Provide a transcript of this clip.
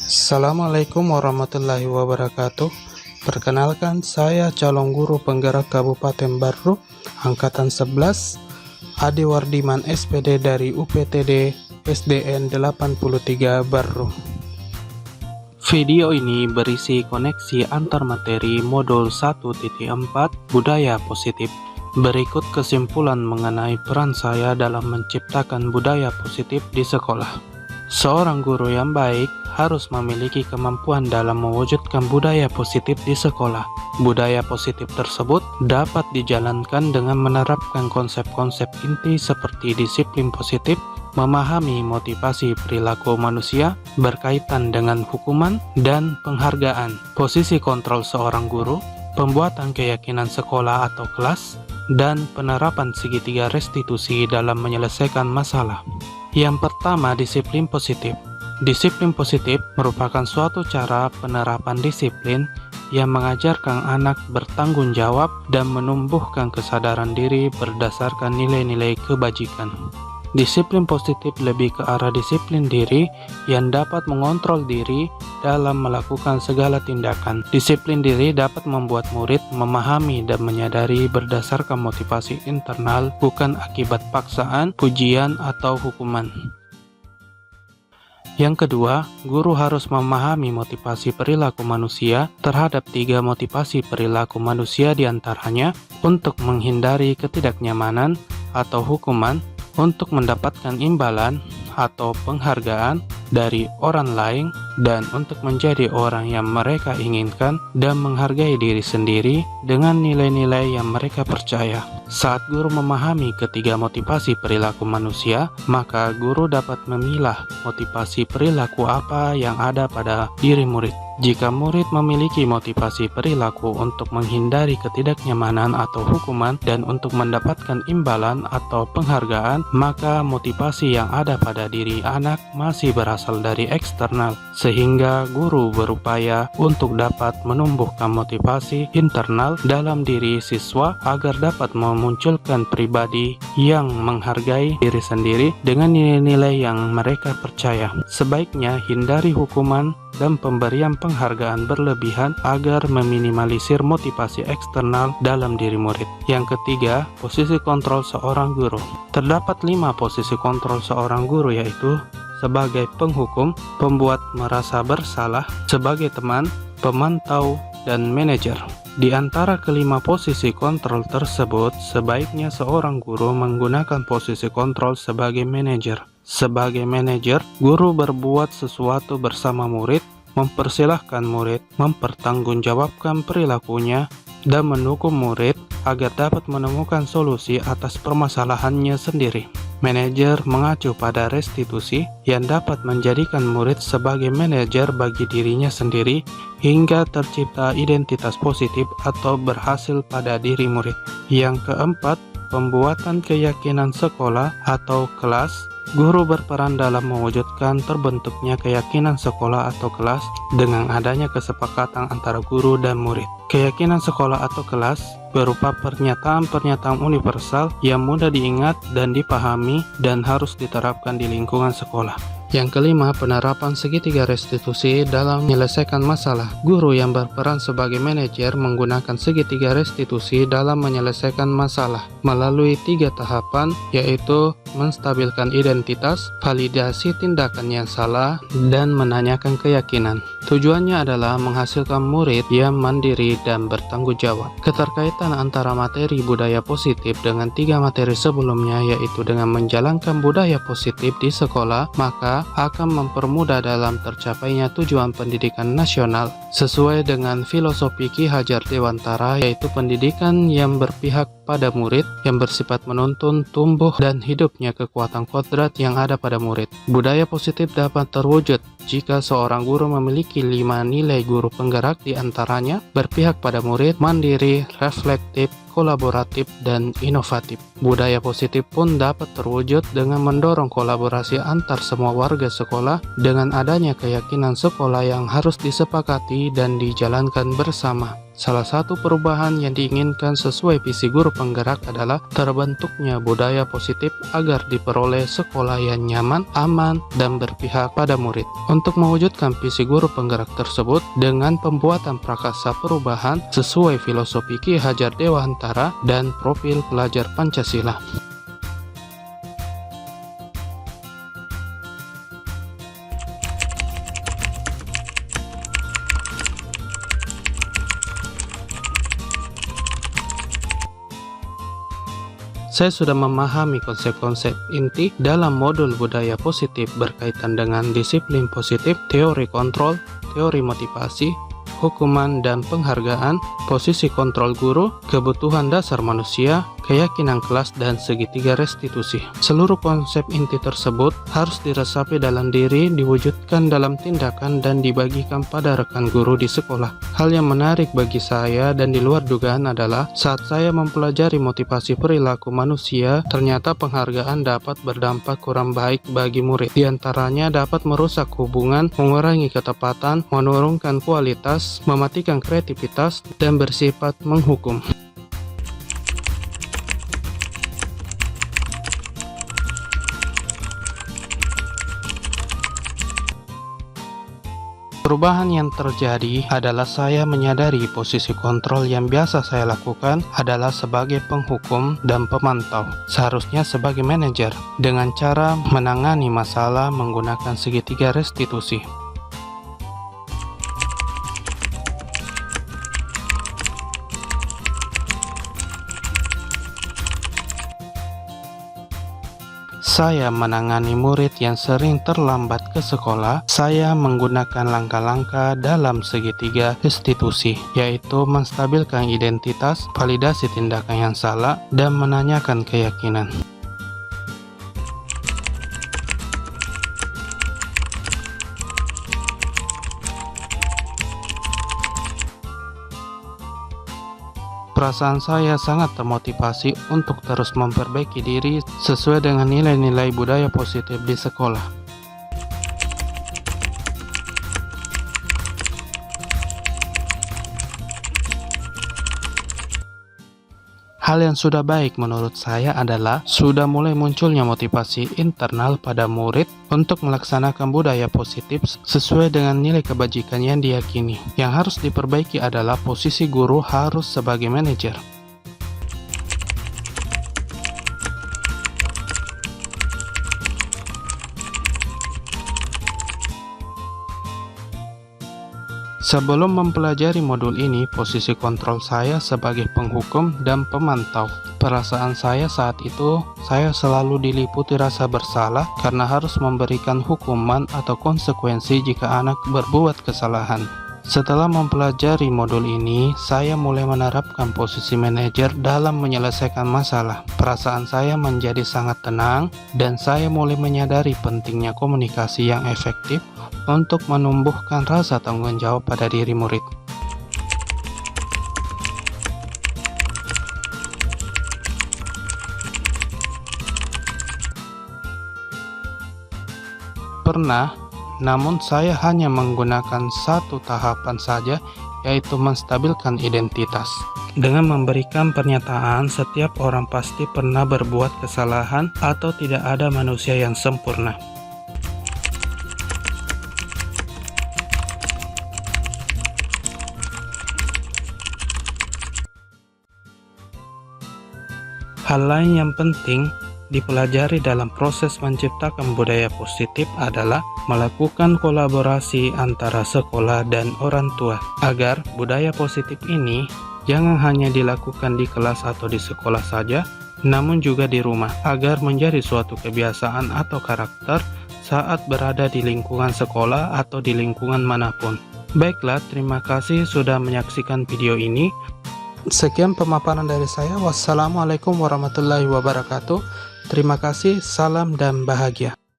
Assalamualaikum warahmatullahi wabarakatuh. Perkenalkan, saya calon guru penggerak Kabupaten Barru angkatan 11, Ade Wardiman SPD dari UPTD SDN 83 Barru. Video ini berisi koneksi antar materi modul 1.4 budaya positif. Berikut kesimpulan mengenai peran saya dalam menciptakan budaya positif di sekolah. Seorang guru yang baik harus memiliki kemampuan dalam mewujudkan budaya positif di sekolah. Budaya positif tersebut dapat dijalankan dengan menerapkan konsep-konsep inti seperti disiplin positif, memahami motivasi perilaku manusia berkaitan dengan hukuman dan penghargaan, posisi kontrol seorang guru, pembuatan keyakinan sekolah atau kelas, dan penerapan segitiga restitusi dalam menyelesaikan masalah. Yang pertama, disiplin positif. Disiplin positif merupakan suatu cara penerapan disiplin yang mengajarkan anak bertanggung jawab dan menumbuhkan kesadaran diri berdasarkan nilai-nilai kebajikan. Disiplin positif lebih ke arah disiplin diri yang dapat mengontrol diri dalam melakukan segala tindakan. Disiplin diri dapat membuat murid memahami dan menyadari berdasarkan motivasi internal, bukan akibat paksaan, pujian, atau hukuman. Yang kedua, guru harus memahami motivasi perilaku manusia terhadap 3 motivasi perilaku manusia diantaranya untuk menghindari ketidaknyamanan atau hukuman, untuk mendapatkan imbalan atau penghargaan dari orang lain, dan untuk menjadi orang yang mereka inginkan dan menghargai diri sendiri dengan nilai-nilai yang mereka percaya. Saat guru memahami ketiga motivasi perilaku manusia, maka guru dapat memilah motivasi perilaku apa yang ada pada diri murid. Jika murid memiliki motivasi perilaku untuk menghindari ketidaknyamanan atau hukuman dan untuk mendapatkan imbalan atau penghargaan, maka motivasi yang ada pada diri anak masih berasal dari eksternal, sehingga guru berupaya untuk dapat menumbuhkan motivasi internal dalam diri siswa agar dapat memunculkan pribadi yang menghargai diri sendiri dengan nilai-nilai yang mereka percaya. Sebaiknya hindari hukuman dan pemberian penghargaan berlebihan agar meminimalisir motivasi eksternal dalam diri murid. Yang ketiga, posisi kontrol seorang guru. Terdapat 5 posisi kontrol seorang guru, yaitu sebagai penghukum, pembuat merasa bersalah, sebagai teman, pemantau, dan manajer. Di antara kelima posisi kontrol tersebut, sebaiknya seorang guru menggunakan posisi kontrol sebagai manajer. Sebagai manajer, guru berbuat sesuatu bersama murid, mempersilahkan murid mempertanggungjawabkan perilakunya, dan mendukung murid agar dapat menemukan solusi atas permasalahannya sendiri. Manajer mengacu pada restitusi yang dapat menjadikan murid sebagai manajer bagi dirinya sendiri hingga tercipta identitas positif atau berhasil pada diri murid. Yang keempat, pembuatan keyakinan sekolah atau kelas. Guru berperan dalam mewujudkan terbentuknya keyakinan sekolah atau kelas dengan adanya kesepakatan antara guru dan murid. Keyakinan sekolah atau kelas berupa pernyataan-pernyataan universal yang mudah diingat dan dipahami dan harus diterapkan di lingkungan sekolah. Yang kelima, penerapan segitiga restitusi dalam menyelesaikan masalah. Guru yang berperan sebagai manajer menggunakan segitiga restitusi dalam menyelesaikan masalah melalui 3 tahapan, yaitu menstabilkan identitas, validasi tindakan yang salah, dan menanyakan keyakinan. Tujuannya adalah menghasilkan murid yang mandiri dan bertanggung jawab. Keterkaitan antara materi budaya positif dengan 3 materi sebelumnya, yaitu dengan menjalankan budaya positif di sekolah, maka akan mempermudah dalam tercapainya tujuan pendidikan nasional sesuai dengan filosofi Ki Hajar Dewantara, yaitu pendidikan yang berpihak pada murid, yang bersifat menuntun tumbuh dan hidupnya kekuatan kodrat yang ada pada murid. Budaya positif dapat terwujud jika seorang guru memiliki 5 nilai guru penggerak, diantaranya berpihak pada murid, mandiri, reflektif, kolaboratif, dan inovatif. Budaya positif pun dapat terwujud dengan mendorong kolaborasi antar semua warga sekolah dengan adanya keyakinan sekolah yang harus disepakati dan dijalankan bersama. Salah satu perubahan yang diinginkan sesuai visi guru penggerak adalah terbentuknya budaya positif agar diperoleh sekolah yang nyaman, aman, dan berpihak pada murid. Untuk mewujudkan visi guru penggerak tersebut dengan pembuatan prakasa perubahan sesuai filosofi Ki Hajar Dewantara dan profil pelajar Pancasila. Saya sudah memahami konsep-konsep inti dalam modul budaya positif berkaitan dengan disiplin positif, teori kontrol, teori motivasi, hukuman dan penghargaan, posisi kontrol guru, kebutuhan dasar manusia, keyakinan kelas, dan segitiga restitusi. Seluruh konsep inti tersebut harus diresapi dalam diri, diwujudkan dalam tindakan, dan dibagikan pada rekan guru di sekolah. Hal yang menarik bagi saya dan di luar dugaan adalah saat saya mempelajari motivasi perilaku manusia, ternyata penghargaan dapat berdampak kurang baik bagi murid. Di antaranya dapat merusak hubungan, mengurangi ketepatan, menurunkan kualitas, mematikan kreativitas, dan bersifat menghukum. Perubahan yang terjadi adalah saya menyadari posisi kontrol yang biasa saya lakukan adalah sebagai penghukum dan pemantau, seharusnya sebagai manajer, dengan cara menangani masalah menggunakan segitiga restitusi. Saya menangani murid yang sering terlambat ke sekolah. Saya menggunakan langkah-langkah dalam segitiga restitusi, yaitu menstabilkan identitas, validasi tindakan yang salah, dan menanyakan keyakinan. Perasaan saya sangat termotivasi untuk terus memperbaiki diri sesuai dengan nilai-nilai budaya positif di sekolah. Hal yang sudah baik menurut saya adalah sudah mulai munculnya motivasi internal pada murid untuk melaksanakan budaya positif sesuai dengan nilai kebajikan yang diyakini. Yang harus diperbaiki adalah posisi guru harus sebagai manajer. Sebelum mempelajari modul ini, posisi kontrol saya sebagai penghukum dan pemantau. Perasaan saya saat itu, saya selalu diliputi rasa bersalah karena harus memberikan hukuman atau konsekuensi jika anak berbuat kesalahan. Setelah mempelajari modul ini, saya mulai menerapkan posisi manajer dalam menyelesaikan masalah. Perasaan saya menjadi sangat tenang, dan saya mulai menyadari pentingnya komunikasi yang efektif untuk menumbuhkan rasa tanggung jawab pada diri murid. Pernah, namun saya hanya menggunakan satu tahapan saja, yaitu menstabilkan identitas. Dengan memberikan pernyataan setiap orang pasti pernah berbuat kesalahan atau tidak ada manusia yang sempurna. Hal lain yang penting dipelajari dalam proses menciptakan budaya positif adalah melakukan kolaborasi antara sekolah dan orang tua, agar budaya positif ini jangan hanya dilakukan di kelas atau di sekolah saja, namun juga di rumah, agar menjadi suatu kebiasaan atau karakter saat berada di lingkungan sekolah atau di lingkungan manapun. Baiklah, terima kasih sudah menyaksikan video ini. Sekian pemaparan dari saya. Wassalamualaikum warahmatullahi wabarakatuh. Terima kasih, salam dan bahagia.